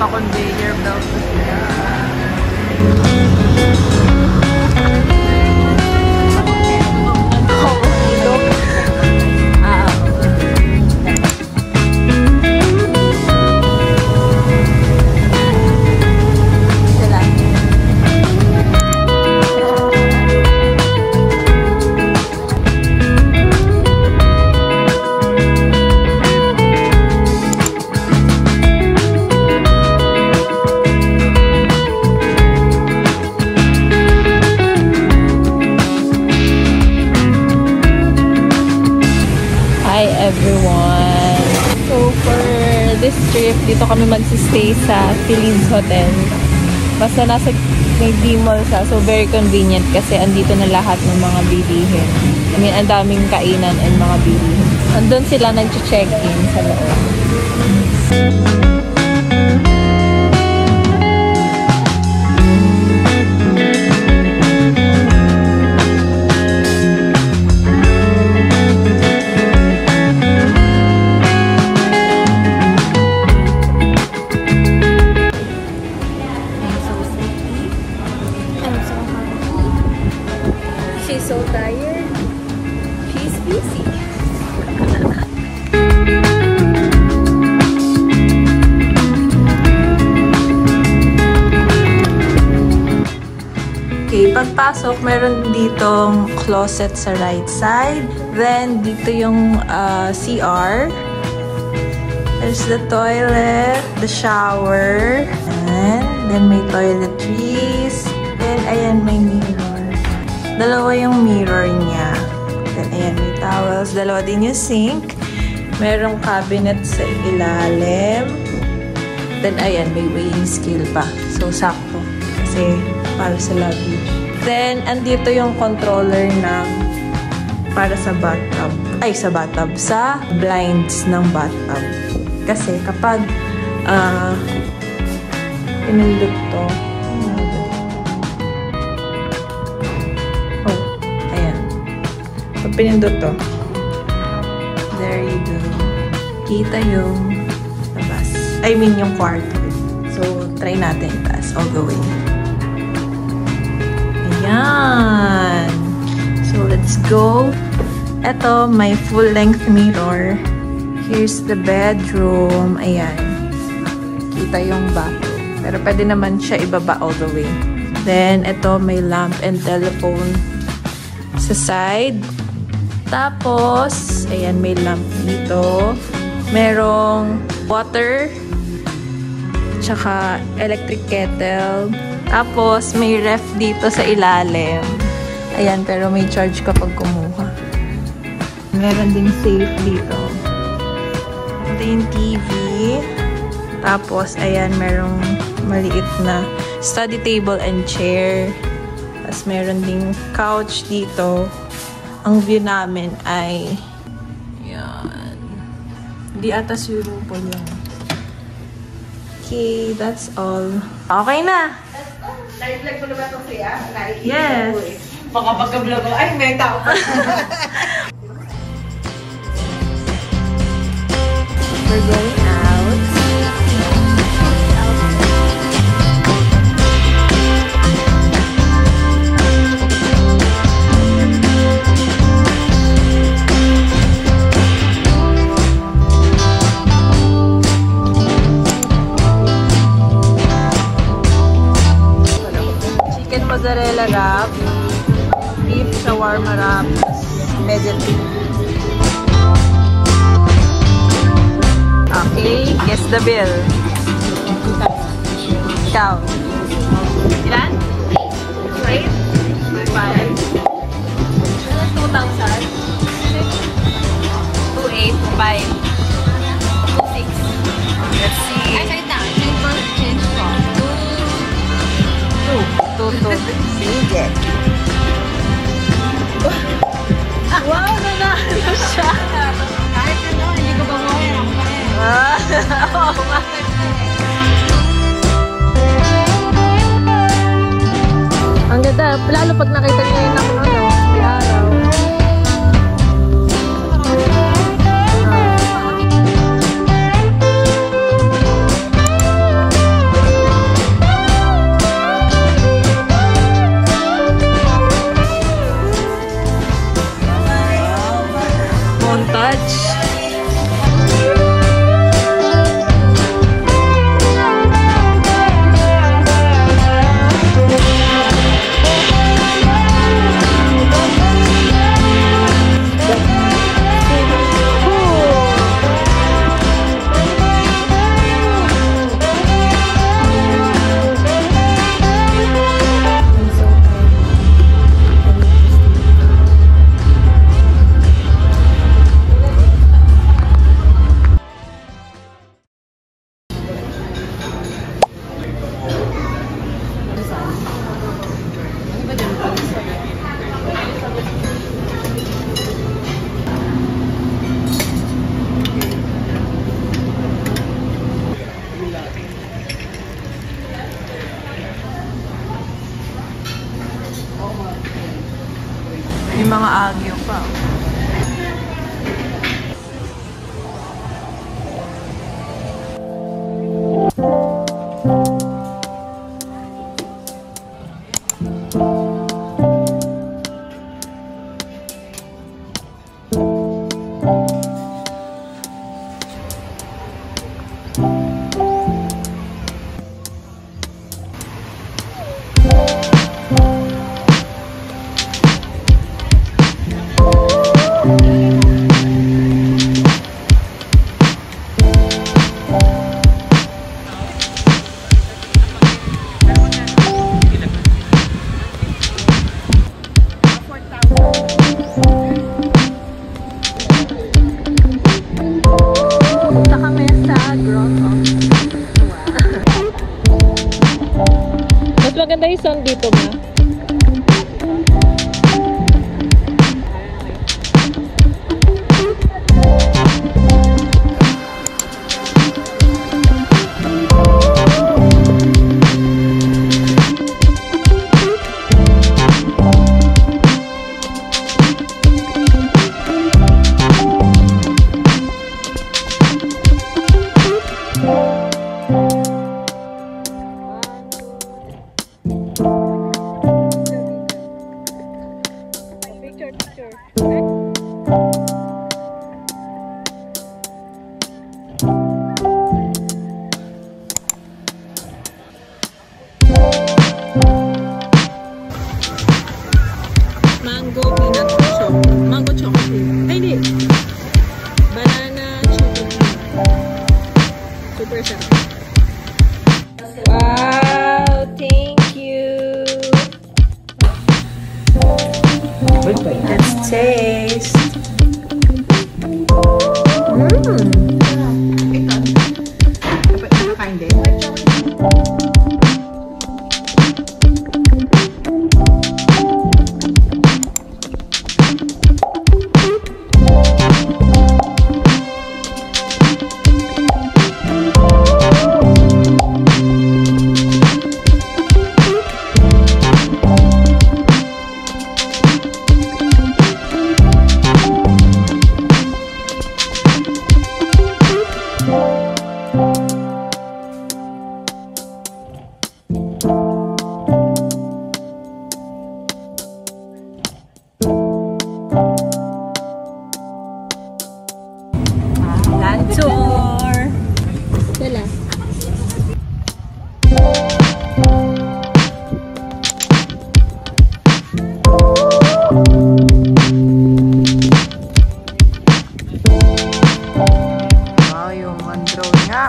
Pa-conveyor belt na sila. Everyone. So for this trip, dito kami magsistay sa Phillies Hotel. Basta nasa may D-Mall sa, so very convenient kasi andito na lahat ng mga bilihin. I mean, ang daming kainan and mga bilihin. Andun sila nag-check-in sa loob. So tired. She's busy. Okay, pagpasok, meron ditong closet sa right side. Then, dito yung CR. There's the toilet, the shower. And then may toiletries. Then, ayan, may mirror. Dalawa yung mirror niya. Then, ayan, may towels. Dalawa din yung sink. Merong cabinet sa ilalim. Then, ayan, may weighing scale pa. So, sakto. Kasi, para sa luggage. Then, andito yung controller ng para sa bathtub. Ay, sa bathtub. Sa blinds ng bathtub. Kasi, kapag pinindot to, pag pinindot to, there you go. Kita yung labas. I mean, yung kwarto. So, try natin itaas all the way. Ayan. So, let's go. Ito, may full-length mirror. Here's the bedroom. Ayan. Kita yung bathroom. Pero pwede naman siya ibaba all the way. Then, ito, may lamp and telephone sa side. Tapos, ayan, may lamp dito. Merong water. Tsaka electric kettle. Tapos, may ref dito sa ilalim. Ayan, pero may charge kapag kumuha. Meron ding safe dito. Ito yung TV. Tapos, ayan, merong maliit na study table and chair. Tapos, meron ding couch dito. Ang view namin ay yan. Hindi ata swimming pool yan. Okay, that's all. Okay na! Nai-vlog mo na ba itong siya? Yes! Baka pagka-vlog ko, ay may tao pa. We're going out. Mozzarella wrap, beef shawarma wrap, vegetable. Okay, guess the bill. Ikaw. Ilan? 8? 5? 2,000? 2,800? 5? 2,600? Let's see. Ay, kahit na. Change ko. 2. Sige. Wow, nanalo siya. Kahit ano, hindi ko ba mawin ako pa rin. Oo, ang ganda. Lalo pag nakita niya yung ano, may araw. mga agyo pa. Maganda yung sound dito, ma. Mango peanut chocolate. Mango chocolate. Ay, hindi. Banana chocolate. Super sarap. Wow! Thank you! Let's taste. Dapat nakakain din. Tour! Dala. Wow, yung one-drone nga.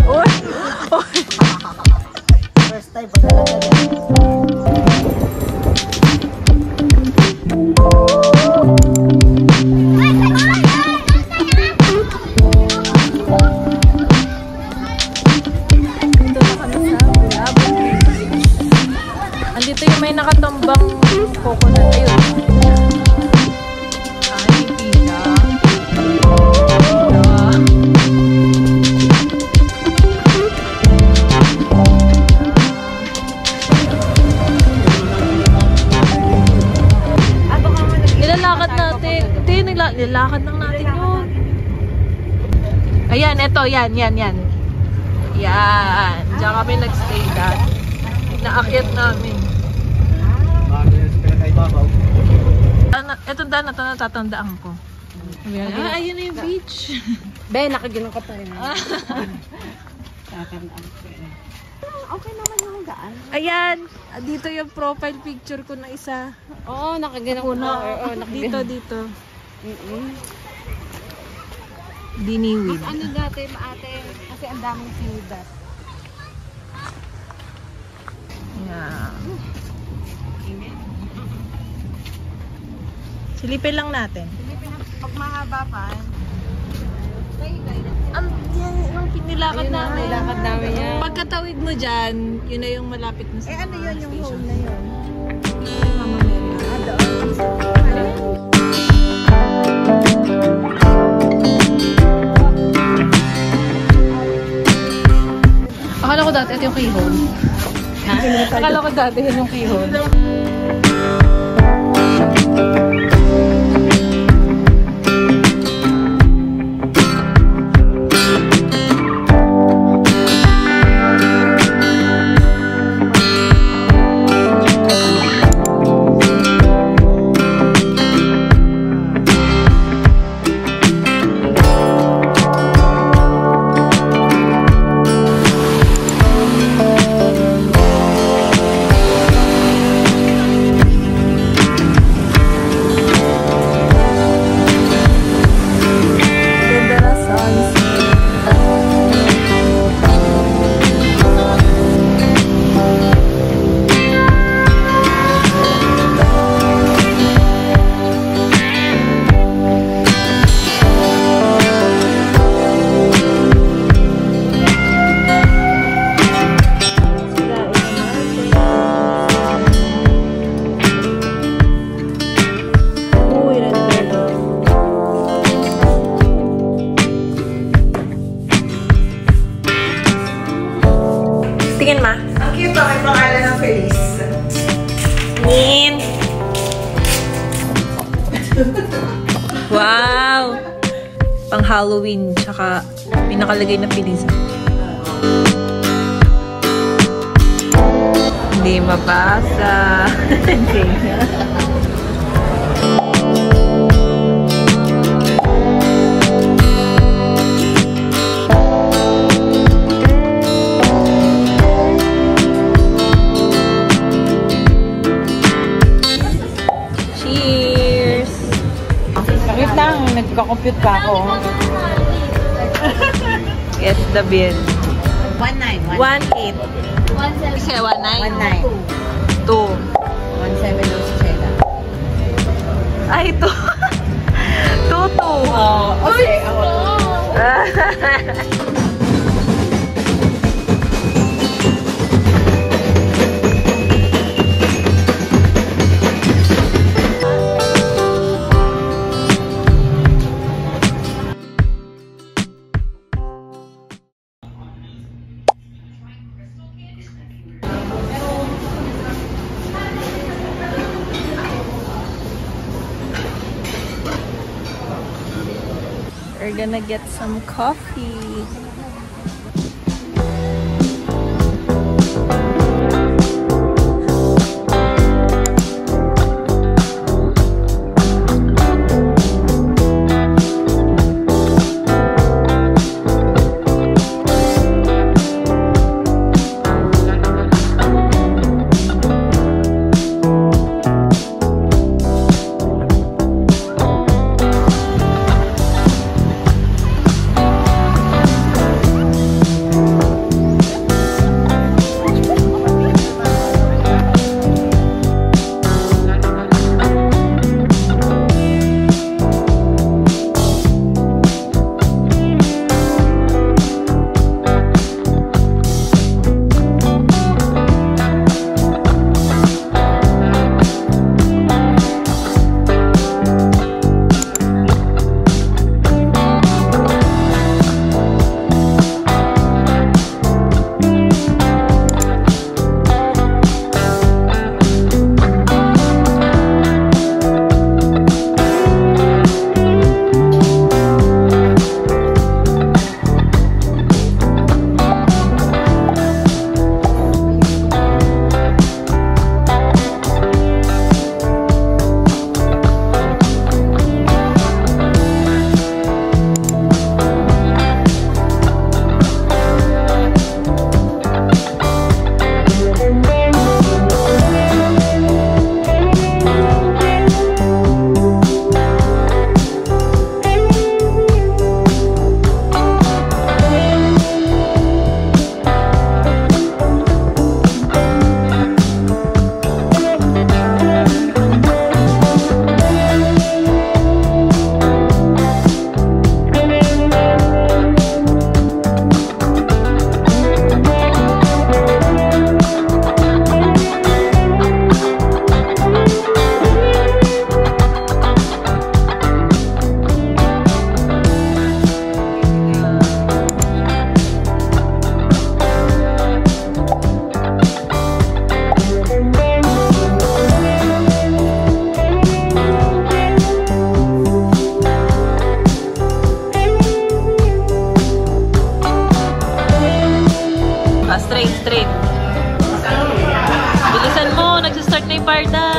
Uy! First time pa talaga din. Andito yung may nakatambang coconut. Ayun. Ay, pila. Nilalakad natin. Hindi, nilalakad lang natin yun. Ayan, eto. Yan. Yan. Diyan kami nagstay dati. Naakyat namin. Ito na ito natatandaan ko. Ayun na yung beach. Be, nakaginong ka pa rin. Tatandaan ko. Okay naman yung daan. Ayan, dito yung profile picture ko na isa. Oo, nakaginong ko. Dito. Diniwid. Ano dati, maate? Kasi ang daming sinudat. Yeah. Silipin lang natin. Pag mahaba pa, Yung pinilakad namin. nilakad namin yan. Pagkatawid mo dyan, yun na yung malapit na sa ano yun yung station. hole na yun? Mama Mary. Akala ko dati ito yung keyhole. Akala ko dati yun yung keyhole. Tingin, ma. Ang cute ba? May pangalan ng Feliz. Nin. Wow! Pang Halloween, tsaka pinakalagay na Feliz. Hindi mabasa. Hindi. Cheers! Wait lang, nagka-compute pa ako. Get the bill. 1-9. 1-8. Kasi 1-9. 1-9. 2. 1-7 daw si Sheila. Ay, 2. 2-2. Okay, ako. We're gonna get some coffee. are done.